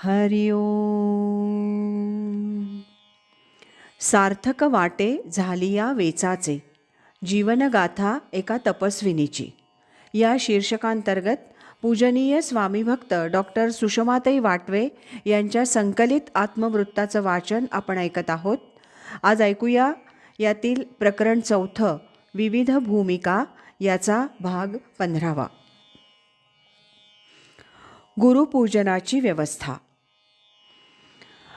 हरि ओम. सार्थक वाटे झाली या वेचाचे, जीवनगाथा एका तपस्विनीची. या शीर्षकांतर्गत पूजनीय स्वामीभक्त डॉक्टर सुषमाताई वाटवे यांच्या संकलित आत्मवृत्ताचं वाचन आपण ऐकत आहोत. आज ऐकूया यातील प्रकरण 4, विविध भूमिका, याचा भाग 15. गुरुपूजनाची व्यवस्था.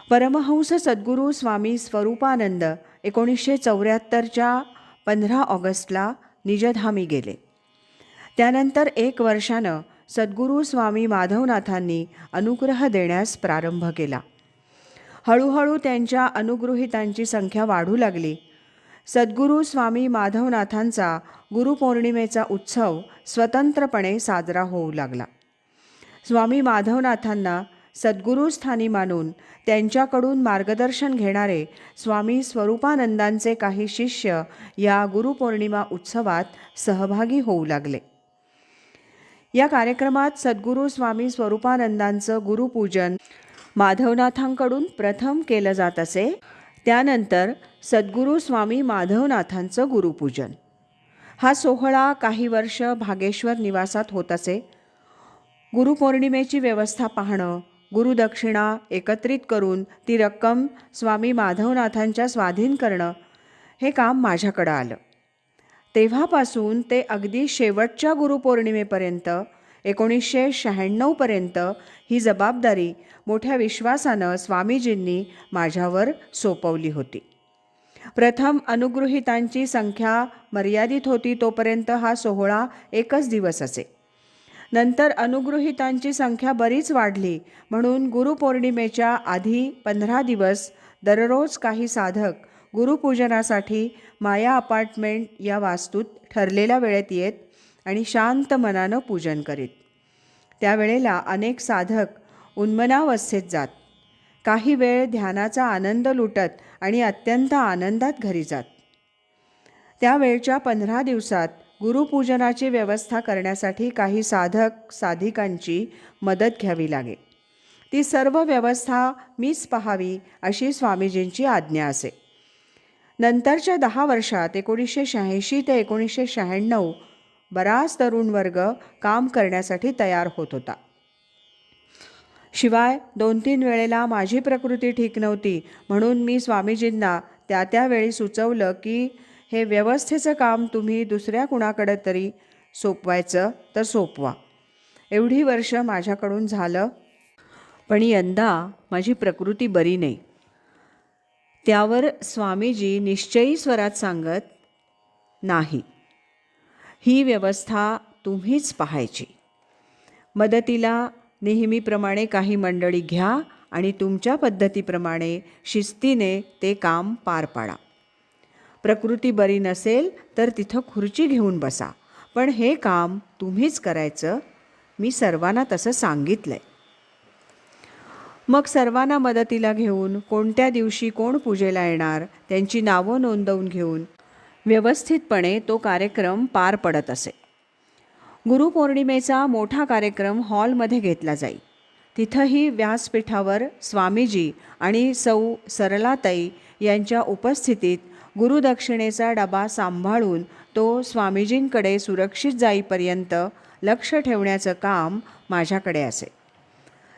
परमहंस सद्गुरू स्वामी स्वरूपानंद 1974च्या 15 ऑगस्टला निजधामी गेले. त्यानंतर 1 वर्षानं सद्गुरू स्वामी माधवनाथांनी अनुग्रह देण्यास प्रारंभ केला. हळूहळू त्यांच्या अनुगृहितांची संख्या वाढू लागली. सद्गुरू स्वामी माधवनाथांचा गुरुपौर्णिमेचा उत्सव स्वतंत्रपणे साजरा होऊ लागला. स्वामी माधवनाथांना सद्गुरूस्थानी मानून त्यांच्याकडून मार्गदर्शन घेणारे स्वामी स्वरूपानंदांचे काही शिष्य या गुरुपौर्णिमा उत्सवात सहभागी होऊ लागले. या कार्यक्रमात सद्गुरू स्वामी स्वरूपानंदांचं गुरुपूजन माधवनाथांकडून प्रथम केलं जात असे. त्यानंतर सद्गुरू स्वामी माधवनाथांचं गुरुपूजन. हा सोहळा काही वर्ष भागेश्वर निवासात होत असे. गुरुपौर्णिमेची व्यवस्था पाहणं, गुरुदक्षिणा एकत्रित करून ती रक्कम स्वामी माधवनाथांच्या स्वाधीन करणं, हे काम माझ्याकडं आलं. तेव्हापासून ते अगदी शेवटच्या गुरुपौर्णिमेपर्यंत 1996पर्यंत ही जबाबदारी मोठ्या विश्वासानं स्वामीजींनी माझ्यावर सोपवली होती. प्रथम अनुगृहितांची संख्या मर्यादित होती तोपर्यंत हा सोहळा 1 दिवस असे. नंतर अनुगृहितांची संख्या बरीच वाढली म्हणून गुरुपौर्णिमेच्या आधी 15 दिवस दररोज काही साधक गुरुपूजनासाठी माया अपार्टमेंट या वास्तूत ठरलेल्या वेळेत येत आणि शांत मनानं पूजन करीत. त्यावेळेला अनेक साधक उन्मनावस्थेत जात. काही वेळ ध्यानाचा आनंद लुटत आणि अत्यंत आनंदात घरी जात. त्यावेळच्या 15 दिवसात गुरुपूजनाची व्यवस्था करण्यासाठी काही साधक साधिकांची मदत घ्यावी लागे. ती सर्व व्यवस्था मीच पाहावी अशी स्वामीजींची आज्ञा असे. नंतरच्या 10 वर्षात 1986 ते 1996 बराच तरुण वर्ग काम करण्यासाठी तयार होत होता. शिवाय 2-3 वेळेला माझी प्रकृती ठीक नव्हती म्हणून मी स्वामीजींना त्या वेळी सुचवलं की हे व्यवस्थेचं काम तुम्ही दुसऱ्या कुणाकडे तरी सोपवायचं तर सोपवा. एवढी वर्ष माझ्याकडून झालं, पण यंदा माझी प्रकृती बरी नाही. त्यावर स्वामीजी निश्चयी स्वरात सांगत, नाही, ही व्यवस्था तुम्हीच पाहायची. मदतीला नेहमीप्रमाणे काही मंडळी घ्या आणि तुमच्या पद्धतीप्रमाणे शिस्तीने ते काम पार पाडा. प्रकृती बरी नसेल तर तिथं खुर्ची घेऊन बसा, पण हे काम तुम्हीच करायचं. मी सर्वांना तसं सांगितलंय. मग सर्वांना मदतीला घेऊन कोणत्या दिवशी कोण पूजेला येणार त्यांची नावं नोंदवून घेऊन व्यवस्थितपणे तो कार्यक्रम पार पडत असे. गुरुपौर्णिमेचा मोठा कार्यक्रम हॉलमध्ये घेतला जाई. तिथंही व्यासपीठावर स्वामीजी आणि सौ सरलाताई यांच्या उपस्थितीत गुरुदक्षिणेचा डबा सांभाळून तो स्वामीजींकडे सुरक्षित जाईपर्यंत लक्ष ठेवण्याचं काम माझ्याकडे असे.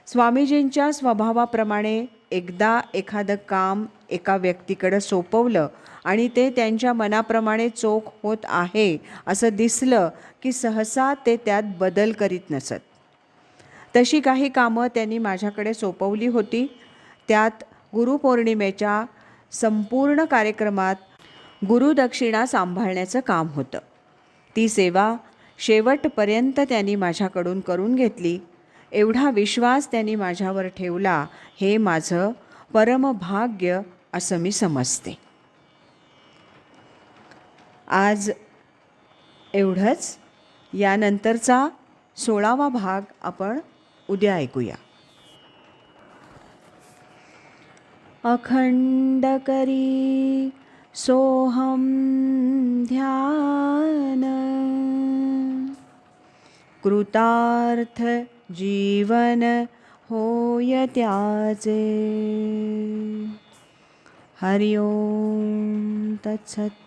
स्वामीजींच्या स्वभावाप्रमाणे एकदा एखादं काम एका व्यक्तीकडे सोपवलं आणि ते त्यांच्या मनाप्रमाणे चोख होत आहे असं दिसलं की सहसा ते त्यात बदल करीत नसत. तशी काही कामं त्यांनी माझ्याकडे सोपवली होती. त्यात गुरुपौर्णिमेच्या संपूर्ण कार्यक्रमात गुरुदक्षिणा सांभाळण्याचं काम होतं. ती सेवा शेवटपर्यंत त्यांनी माझ्याकडून करून घेतली. एवढा विश्वास त्यांनी माझ्यावर ठेवला हे माझं परमभाग्य असं मी समजते. आज एवढंच. यानंतरचा 16वा भाग आपण उद्या ऐकूया. अखंड करी सोहम ध्यान, कृतार्थ जीवन होय त्याचे. हरि ओम तत्सत.